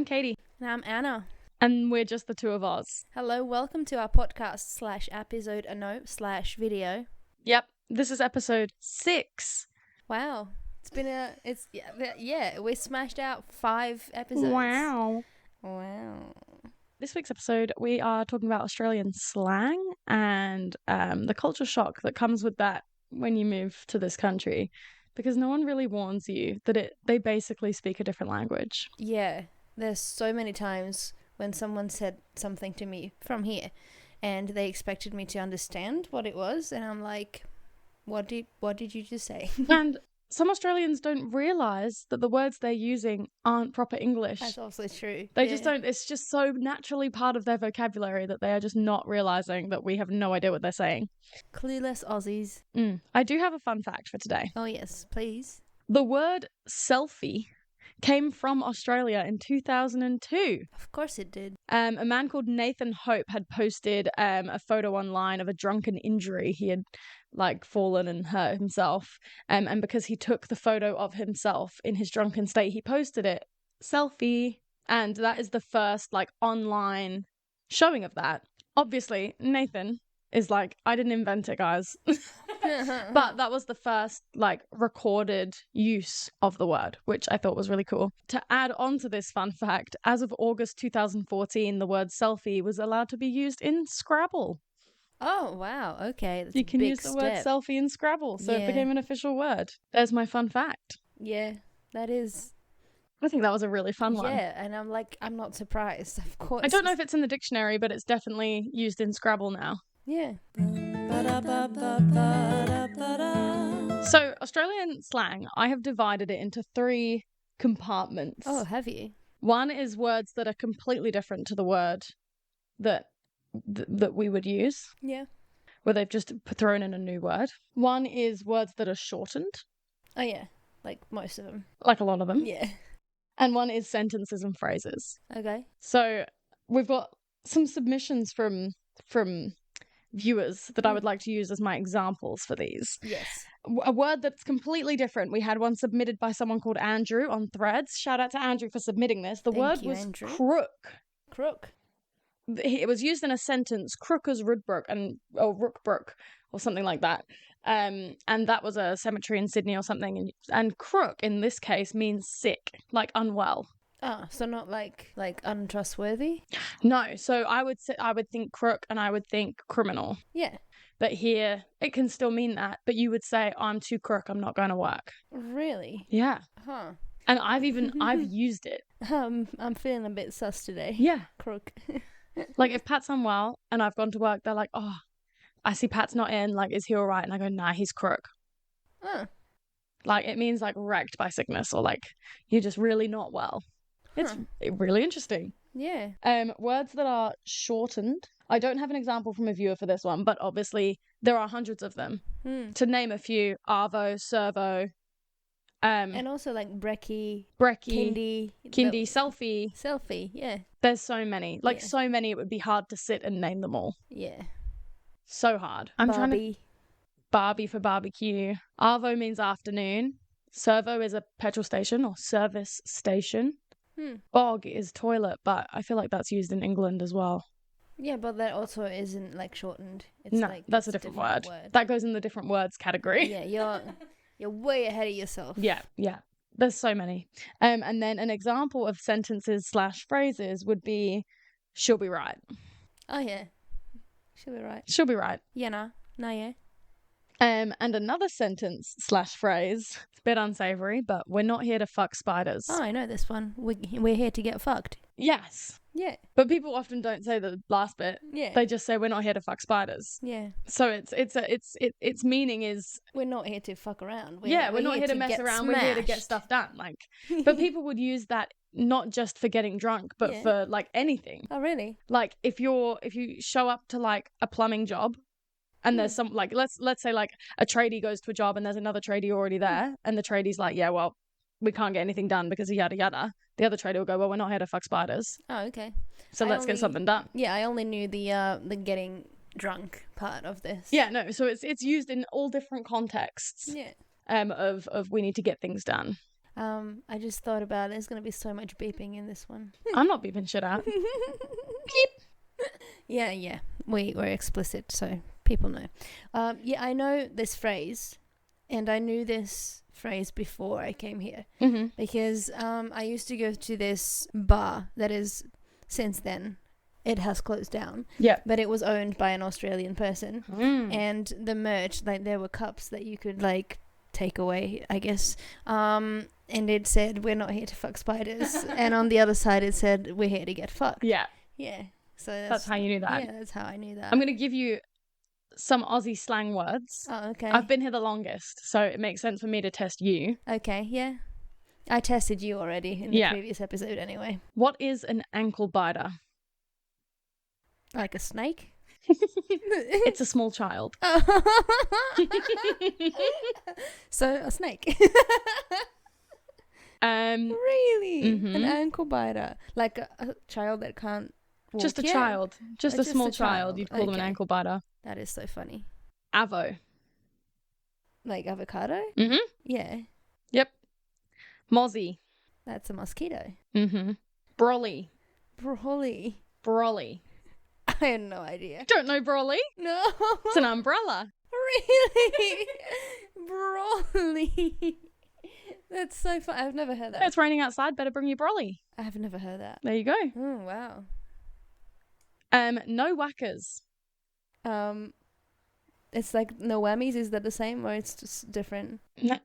Katie. And I'm Anna. And we're just the two of us. Hello, welcome to our podcast /episode /video. Yep, this is episode 6. Wow. It's been we smashed out 5 episodes. Wow. This week's episode, we are talking about Australian slang and the culture shock that comes with that when you move to this country, because no one really warns you that they basically speak a different language. Yeah, there's so many times when someone said something to me from here and they expected me to understand what it was, and I'm like, what did you just say? And some Australians don't realise that the words they're using aren't proper English. That's also true. They just don't. It's just so naturally part of their vocabulary that they are just not realising that we have no idea what they're saying. Clueless Aussies. I do have a fun fact for today. Oh yes, please. The word selfie came from Australia in 2002. Of course it did. A man called Nathan Hope had posted a photo online of a drunken injury. He had fallen and hurt himself. And because he took the photo of himself in his drunken state, he posted it, selfie. And that is the first online showing of that. Obviously, Nathan is I didn't invent it, guys. But that was the first recorded use of the word, which I thought was really cool. To add on to this fun fact, as of August 2014, the word selfie was allowed to be used in Scrabble. Oh, wow. Okay. That's you can use step. The word selfie in Scrabble, so yeah. It became an official word. There's my fun fact. Yeah, that is. I think that was a really fun one. Yeah, and I'm not surprised, of course. I don't know if it's in the dictionary, but it's definitely used in Scrabble now. Yeah. So, Australian slang, I have divided it into 3 compartments. Oh, have you? One is words that are completely different to the word that we would use. Yeah. Where they've just thrown in a new word. One is words that are shortened. Oh, yeah. Like most of them. Like a lot of them. Yeah. And one is sentences and phrases. Okay. So we've got some submissions from viewers that I would like to use as my examples for these. Yes. A word that's completely different. We had one submitted by someone called Andrew on Threads. Shout out to Andrew for submitting this. The word was Andrew. crook. Crook. It was used in a sentence, crook as Rookbrook or something like that. And that was a cemetery in Sydney or something. And crook in this case means sick, like unwell. Ah, so not like untrustworthy? No, so I would think crook and I would think criminal. Yeah. But here it can still mean that, but you would say I'm too crook, I'm not going to work. Really? Yeah. Huh. And I've used it. I'm feeling a bit sus today. Yeah. Crook. If Pat's unwell and I've gone to work, they're like, "Oh, I see Pat's not in, is he all right?" And I go, "Nah, he's crook." Huh. It means wrecked by sickness or you're just really not well. It's really interesting. Yeah. Words that are shortened. I don't have an example from a viewer for this one, but obviously there are hundreds of them. To name a few, arvo, servo. And also brekkie, kindy, selfie. Selfie, yeah. There's so many. So many it would be hard to sit and name them all. Yeah. So hard. Barbie for barbecue. Arvo means afternoon. Servo is a petrol station or service station. Bog is toilet, but I feel like that's used in England as well. Yeah, but that also isn't shortened. It's no, that's a different word. That goes in the different words category. Yeah, you're way ahead of yourself. Yeah. There's so many. And then an example of sentences / phrases would be, she'll be right. Oh yeah, she'll be right. She'll be right. Yeah, no, yeah. And another sentence / phrase, it's a bit unsavory, but we're not here to fuck spiders. Oh, I know this one. We're here to get fucked. Yes. Yeah. But people often don't say the last bit. Yeah. They just say we're not here to fuck spiders. Yeah. So its meaning is we're not here to fuck around. We're not here to mess around. Smashed. We're here to get stuff done. But people would use that not just for getting drunk, but for anything. Oh, really? If you show up to a plumbing job. And there's some let's say a tradie goes to a job and there's another tradie already there and the tradie's yeah, well, we can't get anything done because of yada yada. The other tradie will go, well, we're not here to fuck spiders. Oh, okay. So let's get something done. Yeah, I only knew the getting drunk part of this. Yeah, no, so it's used in all different contexts. Yeah. Of we need to get things done. I just thought about it. There's going to be so much beeping in this one. I'm not beeping shit out. Yeah. We're explicit, so people know. Yeah, I know this phrase, and I knew this phrase before I came here because I used to go to this bar that is, since then, it has closed down. Yeah. But it was owned by an Australian person. And the merch, like there were cups that you could like take away, I guess. And it said, "We're not here to fuck spiders." And on the other side it said, "We're here to get fucked." Yeah. Yeah. So That's how you knew that. Yeah, that's how I knew that. I'm going to give you some Aussie slang words. Oh, okay. I've been here the longest, so it makes sense for me to test you. Okay, yeah. I tested you already in the previous episode anyway. What is an ankle biter? Like a snake? It's a small child. So a snake. Really? An ankle biter. Like a child that can't walk. Just a child. Just a small child. You'd call them an Okay. ankle biter. That is so funny. Avo. Like avocado? Mm-hmm. Yeah. Yep. Mozzie. That's a mosquito. Mm-hmm. Brolly. Broly. Brolly. I had no idea. Don't know brolly? No. It's an umbrella. Really? Broly. That's so fun. I've never heard that. It's raining outside. Better bring your brolly. I have never heard that. There you go. Oh, wow. No whackers. It's like no whammies. Is that the same or it's just different? No.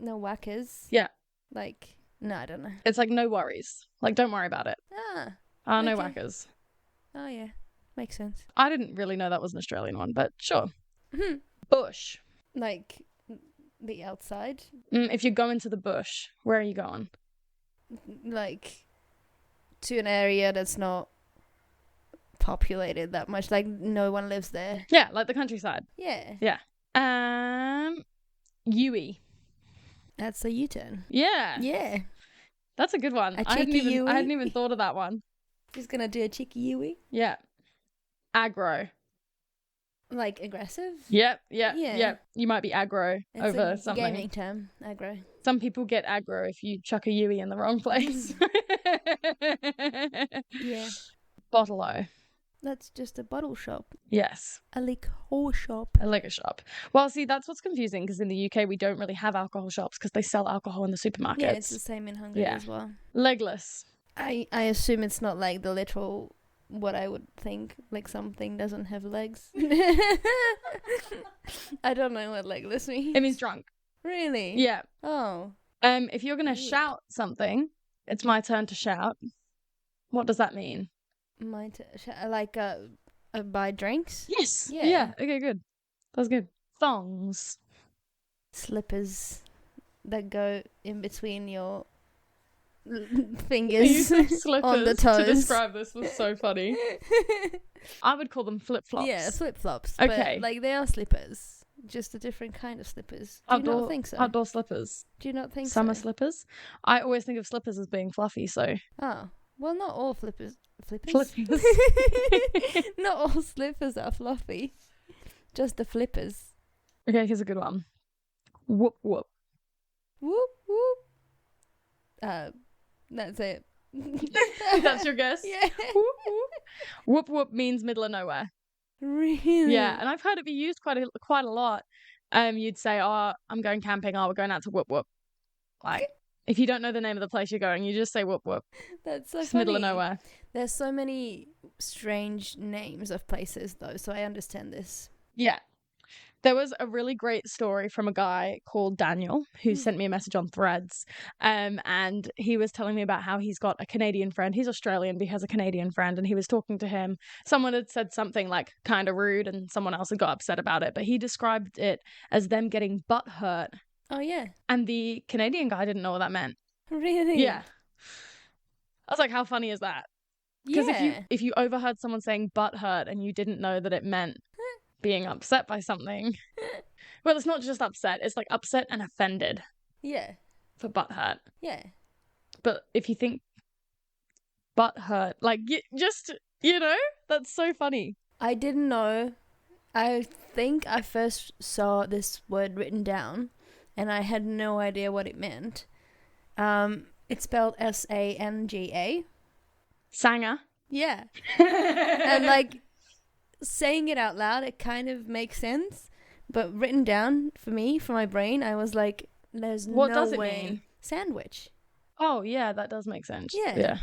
No whackers. Yeah. Like, no, I don't know. It's like no worries. Like, don't worry about it. No Okay. whackers. Oh, yeah. Makes sense. I didn't really know that was an Australian one, but sure. Mhm. Bush. Like the outside. If you're going to the bush, where are you going? Like to an area that's not populated that much. Like no one lives there. Yeah, like the countryside. Yeah. Yui. That's a U-turn. Yeah. Yeah. That's a good one. A I hadn't cheeky Yui. even thought of that one. Just gonna do a cheeky Yui. Yeah. Aggro. Like aggressive? Yep. Yeah. You might be aggro It's over a something. gaming term, aggro. Some people get aggro if you chuck a Yui in the wrong place. Yeah. Bottle-o. That's just a bottle shop. Yes. A liquor shop. A liquor shop. Well, see, that's what's confusing because in the UK we don't really have alcohol shops because they sell alcohol in the supermarkets. Yeah, it's the same in Hungary as well. Legless. I assume it's not like the literal what I would think, like something doesn't have legs. I don't know what legless means. It means drunk. Really? Yeah. Oh. If you're gonna Weird. shout something, it's my turn to shout. What does that mean? Like buy drinks? Yes. Yeah. Yeah. Okay, good. That's good. Thongs. Slippers that go in between your You fingers said slippers on the toes. to describe this was so funny. I would call them flip-flops. Yeah, flip-flops. Okay. But, like, they are slippers. Just a different kind of slippers. Do you not think so? Outdoor slippers. Do you not think Summer so? slippers. I always think of slippers as being fluffy, so... Oh. Well, not all flippers. Flippers. Not all slippers are fluffy. Just the flippers. Okay, here's a good one. Whoop whoop. Whoop, whoop. That's it. That's your guess? Yeah. Whoop whoop. Whoop whoop means middle of nowhere. Really? Yeah, and I've heard it be used quite a lot. You'd say, "Oh, I'm going camping. Oh, we're going out to whoop whoop." Like, if you don't know the name of the place you're going, you just say whoop whoop. That's so It's funny. middle of nowhere. There's so many strange names of places, though, so I understand this. Yeah. There was a really great story from a guy called Daniel who sent me a message on Threads. And he was telling me about how he's got a Canadian friend. He's Australian, but he has a Canadian friend. And he was talking to him. Someone had said something like kind of rude and someone else had got upset about it. But he described it as them getting butt hurt. Oh, yeah. And the Canadian guy didn't know what that meant. Really? Yeah. I was like, how funny is that? Because Yeah. if you overheard someone saying butt hurt and you didn't know that it meant being upset by something, well, it's not just upset, it's like upset and offended Yeah. for butt hurt. Yeah. But if you think butt hurt, like, that's so funny. I didn't know. I think I first saw this word written down and I had no idea what it meant. It's spelled Sanga. Sanger. Yeah. And like saying it out loud, it kind of makes sense. But written down for me, for my brain, I was like, there's What no does it way. mean? Sandwich. Oh, yeah, that does make sense. Yeah.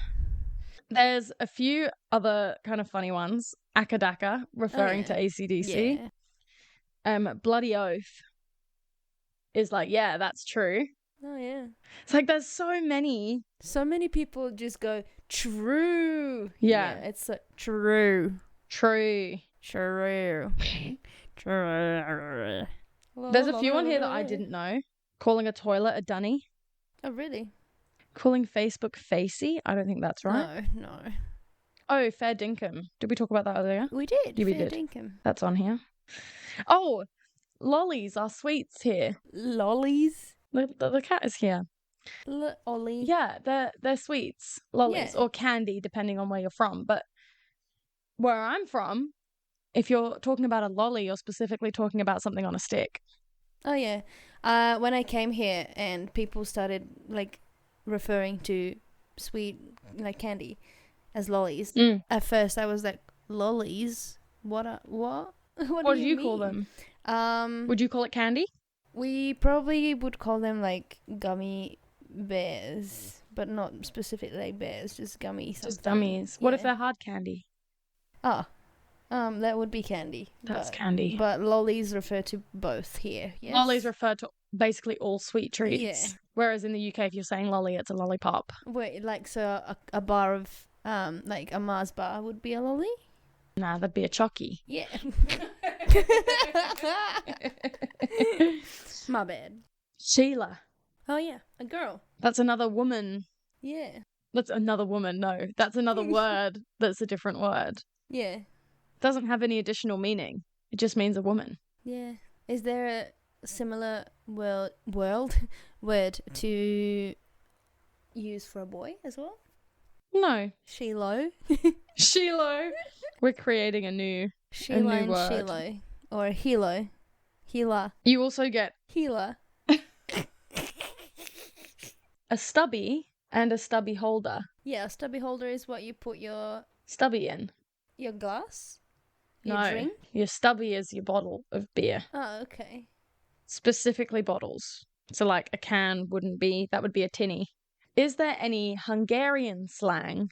There's a few other kind of funny ones. Akadaka, referring to AC/DC. Yeah. Bloody oath is like, yeah, that's true. Oh, yeah. It's like there's so many. So many people just go, true. Yeah. It's like, true. True. True. True. There's a few on here that I didn't know. Calling a toilet a dunny. Oh, really? Calling Facebook facey. I don't think that's right. No. Oh, fair dinkum. Did we talk about that earlier? We did. Yeah, we Fair did. dinkum. That's on here. Oh, lollies are sweets here. Lollies? The cat is here. Ollie. Yeah, they're sweets. Lollies or candy, depending on where you're from. But where I'm from, if you're talking about a lolly, you're specifically talking about something on a stick. Oh, yeah. When I came here and people started, like, referring to sweet, like, candy as lollies, at first I was like, lollies? What? What do you call them? Would Would you call it candy? We probably would call them, like, gummy bears, but not specifically like bears, just gummy something. Just gummies. What if they're hard candy? That would be candy. That's candy. But lollies refer to both here. Yes. Lollies refer to basically all sweet treats. Yeah. Whereas in the UK, if you're saying lolly, it's a lollipop. Wait, like, so a bar of, like a Mars bar would be a lolly? Nah, that'd be a chocky. Yeah. My bad. Sheila. Oh, yeah. A girl. That's another woman. Yeah. That's another woman. No, that's another word. That's a different word. Yeah. Doesn't have any additional meaning. It just means a woman. Yeah. Is there a similar word to use for a boy as well? No. Shilo. Shilo. We're creating a new Sheila and word. Shilo. Or a hilo. Hila. You also get Hila. a stubby and a stubby holder. Yeah, a stubby holder is what you put your Stubby in. glass? No. Drink? Your stubby is your bottle of beer. Oh, okay. Specifically bottles. So like a can wouldn't be, that would be a tinny. Is there any Hungarian slang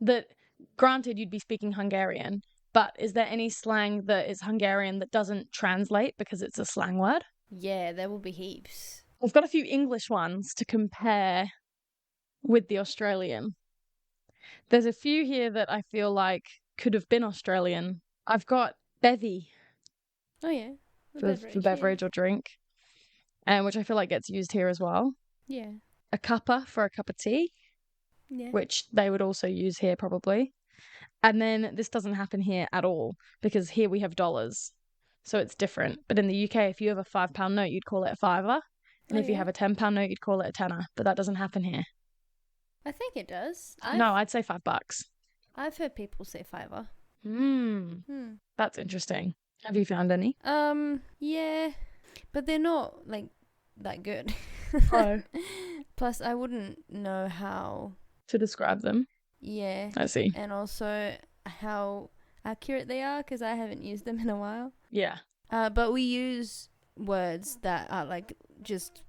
that, granted you'd be speaking Hungarian, but is there any slang that is Hungarian that doesn't translate because it's a slang word? Yeah, there will be heaps. I've got a few English ones to compare with the Australian. There's a few here that I feel like could have been Australian. I've got bevy. Oh, yeah. For beverage or drink, which I feel like gets used here as well. Yeah. A cuppa for a cup of tea, which they would also use here probably. And then this doesn't happen here at all because here we have dollars, so it's different. But in the UK, if you have a £5 note, you'd call it a fiver, and if you have a £10 note, you'd call it a tenner. But that doesn't happen here. I think it does. No, I'd say $5. I've heard people say fiver. That's interesting. Have you found any? Yeah, but they're not like that good. Oh. Plus, I wouldn't know how to describe them. Yeah. I see. And also how accurate they are because I haven't used them in a while. Yeah. But we use words that are like just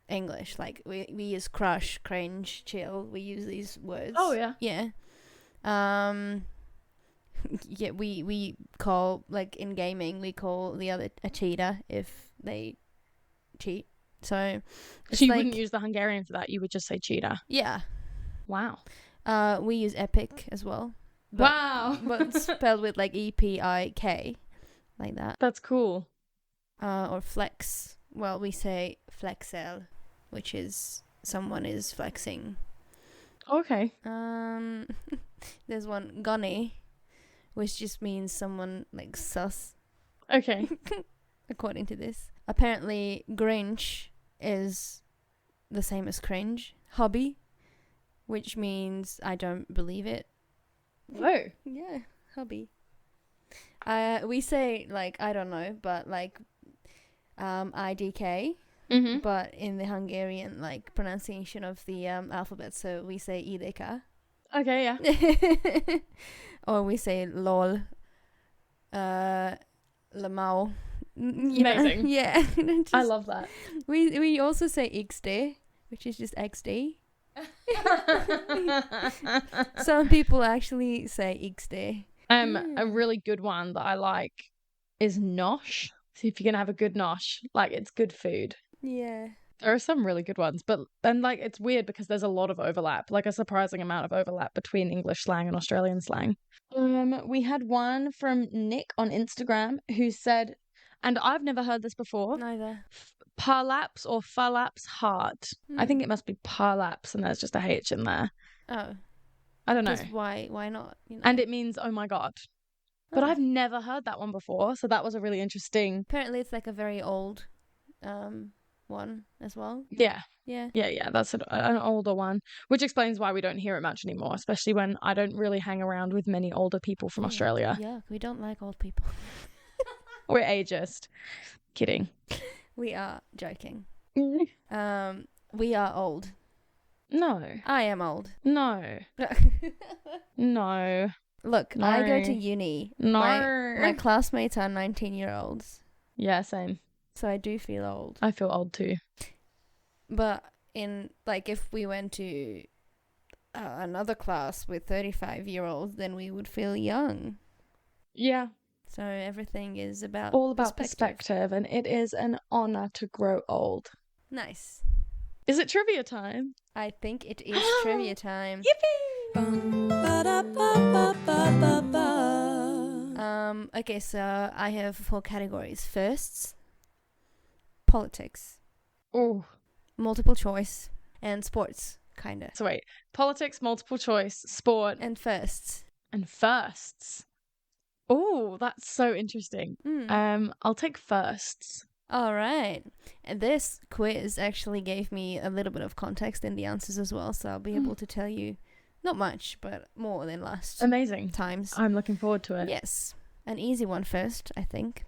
English. Like we use crush, cringe, chill. We use these words. Oh yeah. Yeah. Yeah, we call, like in gaming, we call the other a cheater if they cheat. So you wouldn't use the Hungarian for that. You would just say cheater. Yeah. Wow. We use epic as well. Wow. But spelled with like EPIK, like that. That's cool. Or flex. Well, we say flexel, which is someone is flexing. Okay. There's one gunny, which just means someone like sus. Okay. According to this. Apparently Grinch is the same as cringe. Hobby, which means I don't believe it. Oh. Yeah, hobby. We say like I don't know, but like IDK, Mm-hmm. but in the Hungarian like pronunciation of the alphabet. So we say ideka. Okay, yeah. Or we say lol, lamau. Amazing. Yeah. I love that. We also say xd, which is just xd. Some people actually say xd. A really good one that I like is nosh. So if you're gonna have a good nosh, like it's good food. Yeah. There are some really good ones, but then like it's weird because there's a lot of overlap, like a surprising amount of overlap between English slang and Australian slang. We had one from Nick on Instagram who said, and I've never heard this before, Neither. parlaps or falaps heart. I think it must be parlaps and there's just a H in there. Oh. I don't know. Just why not? You know? And it means oh my god. But I've never heard that one before, so that was a really interesting. Apparently it's like a very old one as well. Yeah. Yeah. Yeah, that's an older one, which explains why we don't hear it much anymore, especially when I don't really hang around with many older people from Australia. Yeah, we don't like old people. We're ageist. Kidding. We are joking. We are old. No. I am old. No. No. Look, No. I go to uni. No. My classmates are 19-year-olds. Yeah, same. So I do feel old. I feel old too. But in like if we went to another class with 35-year-olds, then we would feel young. Yeah. So everything is about all about perspective, and it is an honor to grow old. Nice. Is it trivia time? I think it is trivia time. Yippee! Okay, so I have 4 categories. Firsts, politics, Oh. multiple choice, and sports, kinda. So wait, politics, multiple choice, sport, And firsts. and firsts. Oh, that's so interesting. I'll take firsts. All right. And this quiz actually gave me a little bit of context in the answers as well, so I'll be able to tell you not much, but more than last Amazing. times. I'm looking forward to it. Yes. An easy one first, I think.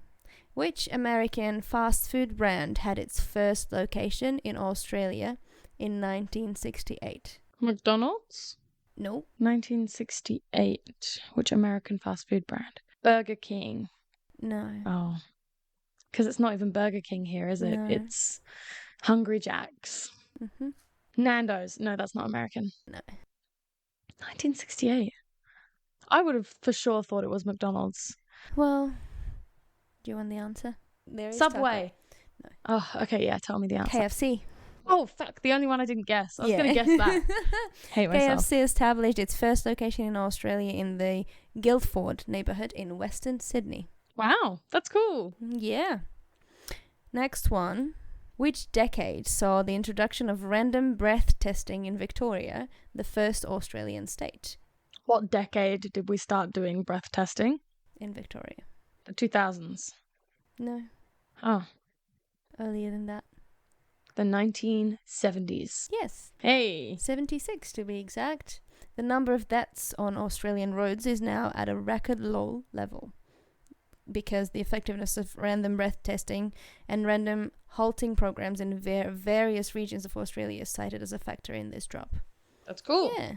Which American fast food brand had its first location in Australia in 1968? McDonald's? No. 1968. Which American fast food brand? Burger King. No. Oh. Because it's not even Burger King here, is it? No. It's Hungry Jack's. Mm-hmm. Nando's. No, that's not American. No. 1968. I would have for sure thought it was McDonald's. Well, do you want the answer? There is Subway. No. Oh, okay, yeah, tell me the answer. KFC. Oh, fuck, the only one I didn't guess. I was going to guess that. Hate myself. KFC established its first location in Australia in the Guildford neighbourhood in Western Sydney. Wow, that's cool. Yeah. Next one. Which decade saw the introduction of random breath testing in Victoria, the first Australian state? What decade did we start doing breath testing? In Victoria. The 2000s. No. Oh, Earlier than that. the 1970s. Yes. Hey. 76 to be exact. The number of deaths on Australian roads is now at a record low level, because the effectiveness of random breath testing and random halting programs in various regions of Australia is cited as a factor in this drop. That's cool. Yeah.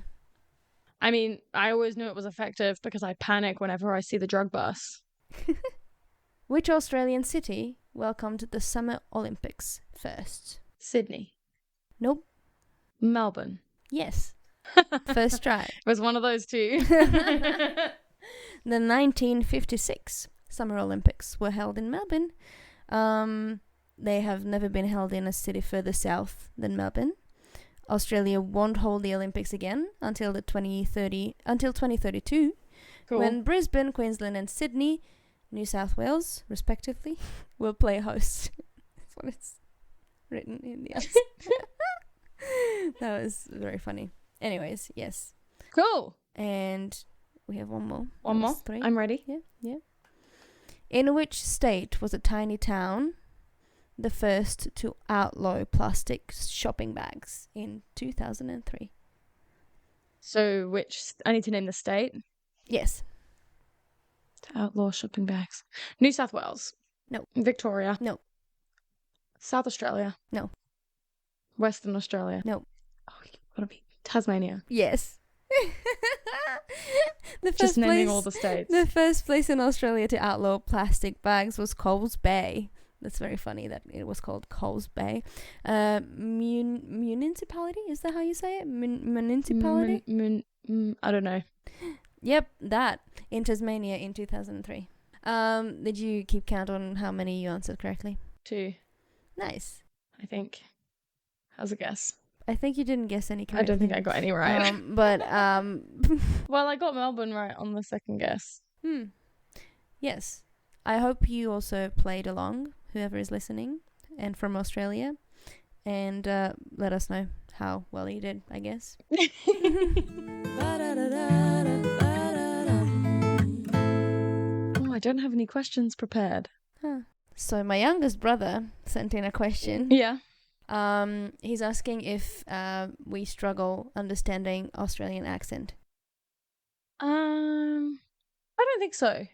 I mean, I always knew it was effective because I panic whenever I see the drug bus. Which Australian city welcomed the Summer Olympics first? Sydney. Nope. Melbourne. Yes. First try. It was one of those two. The 1956 Summer Olympics were held in Melbourne. They have never been held in a city further south than Melbourne. Australia won't hold the Olympics again until 2032, Cool. when Brisbane, Queensland, and Sydney, New South Wales, respectively, will play host. That's what it's written in the answer. That was very funny. Anyways, yes. Cool. And we have one more. One That more. was 3. I'm ready. Yeah. In which state was a tiny town the first to outlaw plastic shopping bags in 2003? So, I need to name the state. Yes. To outlaw shopping bags. New South Wales. No. Victoria. No. South Australia. No. Western Australia. No. Oh, gotta be Tasmania. Yes. Just naming all the states. The first place in Australia to outlaw plastic bags was Coles Bay. That's very funny that it was called Coles Bay. Municipality? Is that how you say it? Municipality? I don't know. Yep, that. In Tasmania in 2003. Did you keep count on how many you answered correctly? 2. Nice. I think. How's a guess? I think you didn't guess any correctly. I don't think I got any right. Well, I got Melbourne right on the second guess. Yes. I hope you also played along, whoever is listening, and from Australia. And let us know how well you did, I guess. Oh, I don't have any questions prepared. Huh. So my youngest brother sent in a question. Yeah. He's asking if we struggle understanding Australian accent. I don't think so.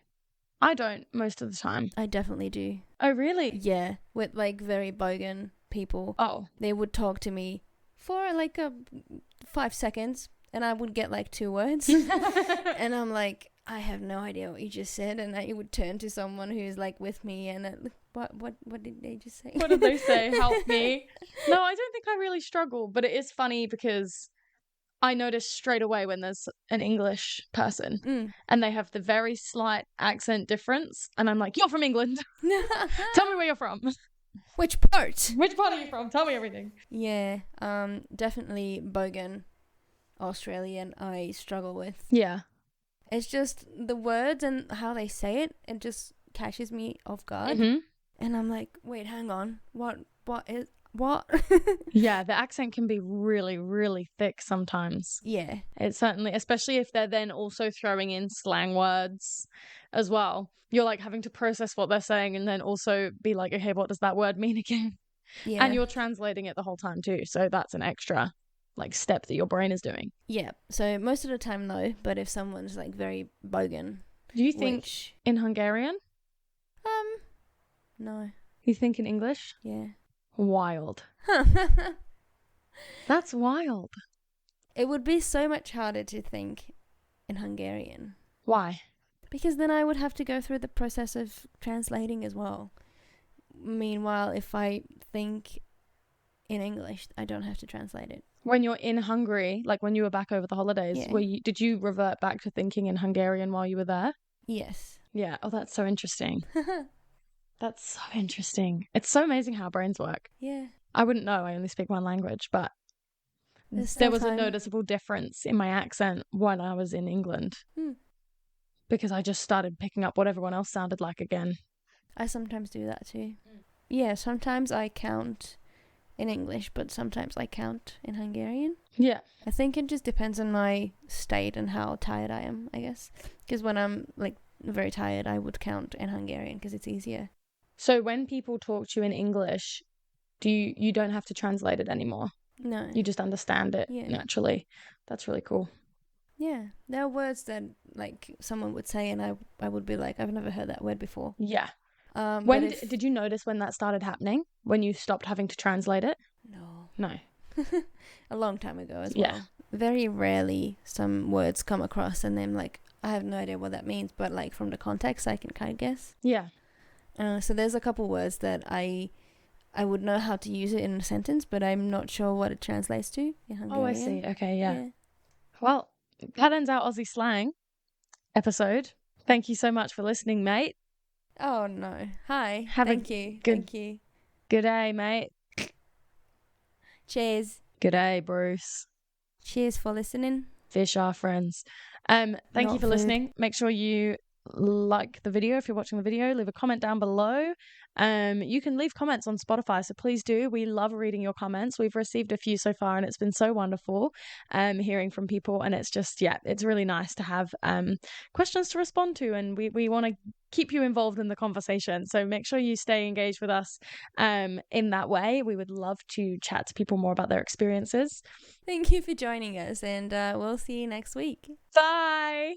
I don't most of the time. I definitely do. Oh, really? Yeah, with like very bogan people. Oh. They would talk to me for like 5 seconds and I would get like 2 words. And I'm like, I have no idea what you just said. And I would turn to someone who's like with me and what did they just say? What did they say? Help me. No, I don't think I really struggle, but it is funny because I notice straight away when there's an English person and they have the very slight accent difference. And I'm like, you're from England. Tell me where you're from. Which part? Which part are you from? Tell me everything. Yeah, definitely bogan Australian I struggle with. Yeah. It's just the words and how they say it, it just catches me off guard. Mm-hmm. And I'm like, wait, hang on. What? Yeah, the accent can be really, really thick sometimes. Yeah. It's certainly, especially if they're then also throwing in slang words as well. You're like having to process what they're saying and then also be like, okay, what does that word mean again? Yeah. And you're translating it the whole time too. So that's an extra like step that your brain is doing. Yeah. So most of the time, no. But if someone's like very bogan. Do you think in Hungarian? No. You think in English? Yeah. Wild. That's wild. It would be so much harder to think in Hungarian. Why? Because then I would have to go through the process of translating as well. Meanwhile, if I think in English, I don't have to translate it. When you're in Hungary, like when you were back over the holidays, did you revert back to thinking in Hungarian while you were there? Yes. Yeah. Oh, that's so interesting. That's so interesting. It's so amazing how brains work. Yeah. I wouldn't know. I only speak one language, but there was a noticeable difference in my accent when I was in England. Because I just started picking up what everyone else sounded like again. I sometimes do that too. Yeah, sometimes I count in English, but sometimes I count in Hungarian. Yeah. I think it just depends on my state and how tired I am, I guess. Because when I'm like very tired, I would count in Hungarian because it's easier. So when people talk to you in English, you don't have to translate it anymore? No. You just understand it naturally. That's really cool. Yeah. There are words that like someone would say and I would be like, I've never heard that word before. Yeah. When did you notice when that started happening? When you stopped having to translate it? No. A long time ago as well. Yeah. Very rarely some words come across and then like, I have no idea what that means, but like from the context, I can kind of guess. Yeah. So there's a couple words that I would know how to use it in a sentence, but I'm not sure what it translates to in Hungarian. Oh, I see. Okay, yeah. Well, that ends our Aussie slang episode. Thank you so much for listening, mate. Oh, no. Hi. Thank you. Good day, mate. Cheers. Good day, Bruce. Cheers for listening. Fish are friends. Thank you for listening. Make sure you like the video if you're watching the video. Leave a comment down below. You can leave comments on Spotify, so please do. We love reading your comments. We've received a few so far and it's been so wonderful hearing from people, and it's just it's really nice to have questions to respond to, and we want to keep you involved in the conversation, so make sure you stay engaged with us in that way. We would love to chat to people more about their experiences. Thank you for joining us, and we'll see you next week. Bye.